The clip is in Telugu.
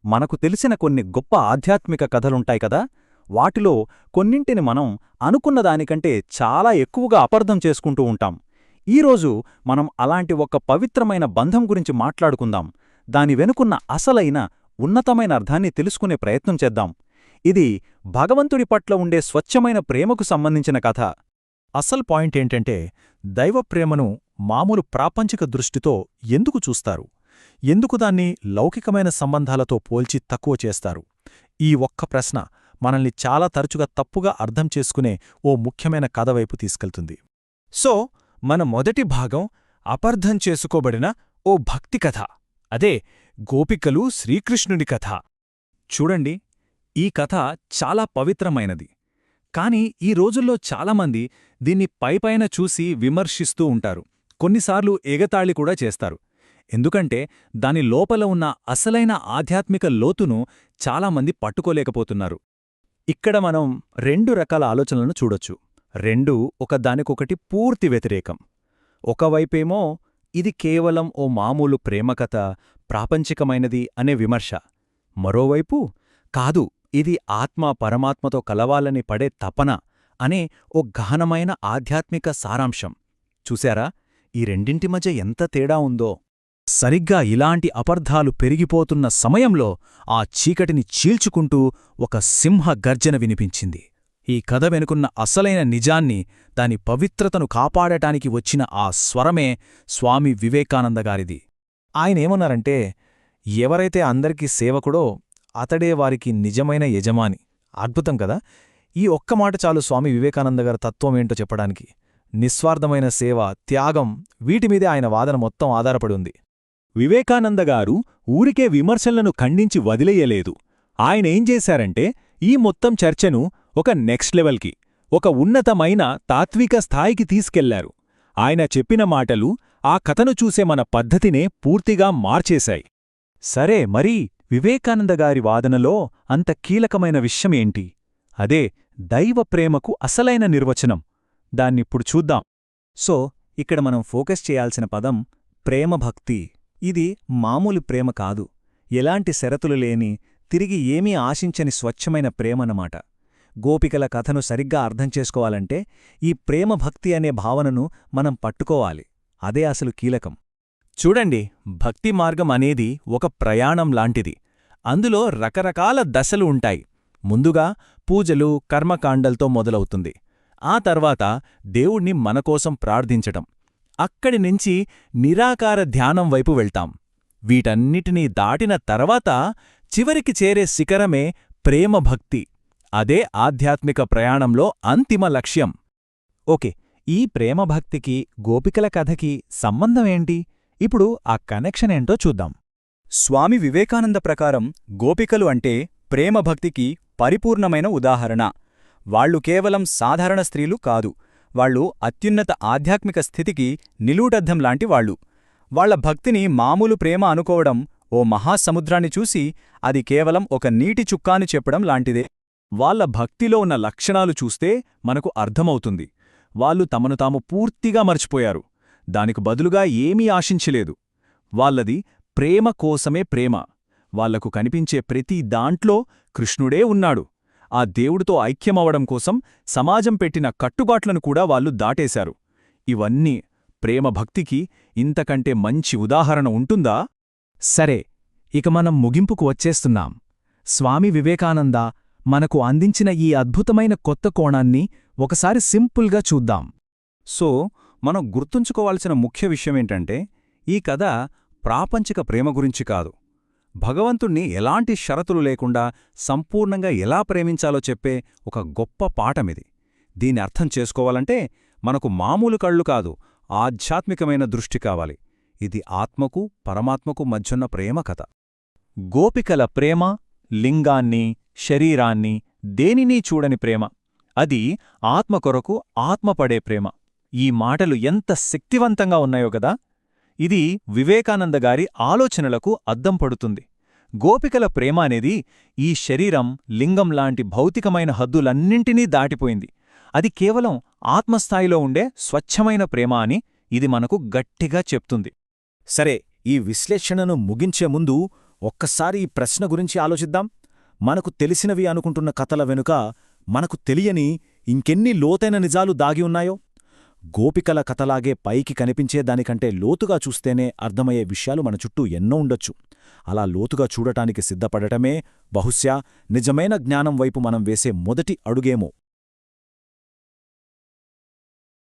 మనకు తెలిసిన కొన్ని గొప్ప ఆధ్యాత్మిక కథలుంటాయి కదా, వాటిలో కొన్నింటిని మనం అనుకున్న దానికంటే చాలా ఎక్కువగా అపార్థం చేసుకుంటూ ఉంటాం. ఈరోజు మనం అలాంటి ఒక పవిత్రమైన బంధం గురించి మాట్లాడుకుందాం. దాని వెనుకున్న అసలైన ఉన్నతమైన అర్థాన్ని తెలుసుకునే ప్రయత్నం చేద్దాం. ఇది భగవంతుడి పట్ల ఉండే స్వచ్ఛమైన ప్రేమకు సంబంధించిన కథ. అసలు పాయింట్ ఏంటంటే, దైవప్రేమను మామూలు ప్రాపంచిక దృష్టితో ఎందుకు చూస్తారు? ఎందుకు దాన్ని లౌకికమైన సంబంధాలతో పోల్చి తక్కువ చేస్తారు? ఈ ఒక్క ప్రశ్న మనల్ని చాలా తరచుగా తప్పుగా అర్థం చేసుకునే ఓ ముఖ్యమైన కథ వైపు తీసుకెళ్తుంది. సో మన మొదటి భాగం అపార్థం చేసుకోబడిన ఓ భక్తి కథ. అదే గోపికలు శ్రీకృష్ణుడి కథ. చూడండి, ఈ కథ చాలా పవిత్రమైనది. కాని ఈ రోజుల్లో చాలామంది దీన్ని పైపైన చూసి విమర్శిస్తూ ఉంటారు. కొన్నిసార్లు ఎగతాళి కూడా చేస్తారు. ఎందుకంటే దాని లోపల ఉన్న అసలైన ఆధ్యాత్మిక లోతును చాలామంది పట్టుకోలేకపోతున్నారు. ఇక్కడ మనం రెండు రకాల ఆలోచనలను చూడొచ్చు. రెండూ ఒకదానికొకటి పూర్తి వ్యతిరేకం. ఒకవైపేమో ఇది కేవలం ఓ మామూలు ప్రేమకథ, ప్రాపంచికమైనది అనే విమర్శ. మరోవైపు కాదు, ఇది ఆత్మ పరమాత్మతో కలవాలని పడే తపన అనే ఓ గహనమైన ఆధ్యాత్మిక సారాంశం. చూశారా, ఈ రెండింటి మధ్య ఎంత తేడా ఉందో? సరిగ్గా ఇలాంటి అపార్థాలు పెరిగిపోతున్న సమయంలో ఆ చీకటిని చీల్చుకుంటూ ఒక సింహ గర్జన వినిపించింది. ఈ కథ వెనుకున్న అసలైన నిజాన్ని, దాని పవిత్రతను కాపాడటానికి వచ్చిన ఆ స్వరమే స్వామి వివేకానందగారిది. ఆయనేమన్నారంటే, ఎవరైతే అందరికీ సేవకుడో అతడే వారికి నిజమైన యజమాని. అద్భుతం కదా! ఈ ఒక్క మాట చాలు స్వామి వివేకానందగారి తత్వమేంటో చెప్పడానికి. నిస్వార్థమైన సేవ, త్యాగం, వీటిమీదే ఆయన వాదన మొత్తం ఆధారపడి ఉంది. వివేకానందగారు ఊరికే విమర్శలను ఖండించి వదిలేయలేదు. ఆయనేం చేశారంటే, ఈ మొత్తం చర్చను ఒక నెక్స్ట్ లెవెల్కి, ఒక ఉన్నతమైన తాత్విక స్థాయికి తీసుకెళ్లారు. ఆయన చెప్పిన మాటలు ఆ కథను చూసే మన పద్ధతినే పూర్తిగా మార్చేశాయి. సరే, మరి వివేకానందగారి వాదనలో అంత కీలకమైన విషయమేంటి? అదే దైవప్రేమకు అసలైన నిర్వచనం. దాన్నిప్పుడు చూద్దాం. సో ఇక్కడ మనం ఫోకస్ చేయాల్సిన పదం ప్రేమభక్తి. ఇది మామూలు ప్రేమ కాదు, ఎలాంటి షరతులు లేని, తిరిగి ఏమీ ఆశించని స్వచ్ఛమైన ప్రేమన్నమాట. గోపికల కథను సరిగ్గా అర్థం చేసుకోవాలంటే ఈ ప్రేమభక్తి అనే భావనను మనం పట్టుకోవాలి. అదే అసలు కీలకం. చూడండి, భక్తి మార్గం అనేది ఒక ప్రయాణం లాంటిది. అందులో రకరకాల దశలు ఉంటాయి. ముందుగా పూజలు, కర్మకాండలతో మొదలవుతుంది. ఆ తర్వాత దేవుణ్ణి మనకోసం ప్రార్థించటం. అక్కడి నుంచి నిరాకార ధ్యానం వైపు వెళ్తాం. వీటన్నిటినీ దాటిన తర్వాత చివరికి చేరే శిఖరమే ప్రేమభక్తి. అదే ఆధ్యాత్మిక ప్రయాణంలో అంతిమ లక్ష్యం. ఓకే, ఈ ప్రేమభక్తికి గోపికల కథకి సంబంధమేంటి? ఇప్పుడు ఆ కనెక్షన్ ఏంటో చూద్దాం. స్వామి వివేకానంద ప్రకారం గోపికలు అంటే ప్రేమభక్తికి పరిపూర్ణమైన ఉదాహరణ. వాళ్లు కేవలం సాధారణ స్త్రీలు కాదు, వాళ్లు అత్యున్నత ఆధ్యాత్మిక స్థితికి నిలూటద్దం లాంటి వాళ్లు. వాళ్ల భక్తిని మామూలు ప్రేమ అనుకోవడం ఓ మహాసముద్రాన్ని చూసి అది కేవలం ఒక నీటి చుక్కాని చెప్పడం లాంటిదే. వాళ్ళ భక్తిలో ఉన్న లక్షణాలు చూస్తే మనకు అర్థమవుతుంది. వాళ్ళు తమను తాము పూర్తిగా మర్చిపోయారు. దానికి బదులుగా ఏమీ ఆశించలేదు. వాళ్లది ప్రేమ కోసమే ప్రేమ. వాళ్లకు కనిపించే ప్రతి దాంట్లో కృష్ణుడే ఉన్నాడు. ఆ దేవుడితో ఐక్యమవడం కోసం సమాజం పెట్టిన కట్టుబాట్లను కూడా వాళ్ళు దాటేశారు. ఇవన్నీ ప్రేమభక్తికి ఇంతకంటే మంచి ఉదాహరణ ఉంటుందా? సరే, ఇక మనం ముగింపుకు వచ్చేస్తున్నాం. స్వామి వివేకానంద మనకు అందించిన ఈ అద్భుతమైన కొత్త కోణాన్ని ఒకసారి సింపుల్గా చూద్దాం. సో మనం గుర్తుంచుకోవాల్సిన ముఖ్య విషయమేంటంటే, ఈ కథ ప్రాపంచిక ప్రేమ గురించి కాదు, భగవంతుణ్ణి ఎలాంటి షరతులు లేకుండా సంపూర్ణంగా ఎలా ప్రేమించాలో చెప్పే ఒక గొప్ప పాఠమిది. దీని అర్థం చేసుకోవాలంటే మనకు మామూలు కళ్ళు కాదు, ఆధ్యాత్మికమైన దృష్టి కావాలి. ఇది ఆత్మకు పరమాత్మకు మధ్యున్న ప్రేమ కథ. గోపికల ప్రేమ లింగాన్ని, శరీరాన్ని, దేనినీ చూడని ప్రేమ. అది ఆత్మ కొరకు ఆత్మపడే ప్రేమ. ఈ మాటలు ఎంత శక్తివంతంగా ఉన్నాయో గదా! ఇది వివేకానందగారి ఆలోచనలకు అద్దం పడుతుంది. గోపికల ప్రేమ అనేది ఈ శరీరం, లింగం లాంటి భౌతికమైన హద్దులన్నింటినీ దాటిపోయింది. అది కేవలం ఆత్మస్థాయిలో ఉండే స్వచ్ఛమైన ప్రేమ అని ఇది మనకు గట్టిగా చెప్తుంది. సరే, ఈ విశ్లేషణను ముగించే ముందు ఒక్కసారి ఈ ప్రశ్న గురించి ఆలోచిద్దాం. మనకు తెలిసినవి అనుకుంటున్న కథల వెనుక మనకు తెలియని ఇంకెన్ని లోతైన నిజాలు దాగి ఉన్నాయో. గోపికల కథలాగే పైకి కనిపించేదానికంటే లోతుగా చూస్తేనే అర్థమయ్యే విషయాలు మన చుట్టూ ఎన్నో ఉండొచ్చు. అలా లోతుగా చూడటానికి సిద్ధపడటమే బహుశా నిజమైన జ్ఞానం వైపు మనం వేసే మొదటి అడుగేమో.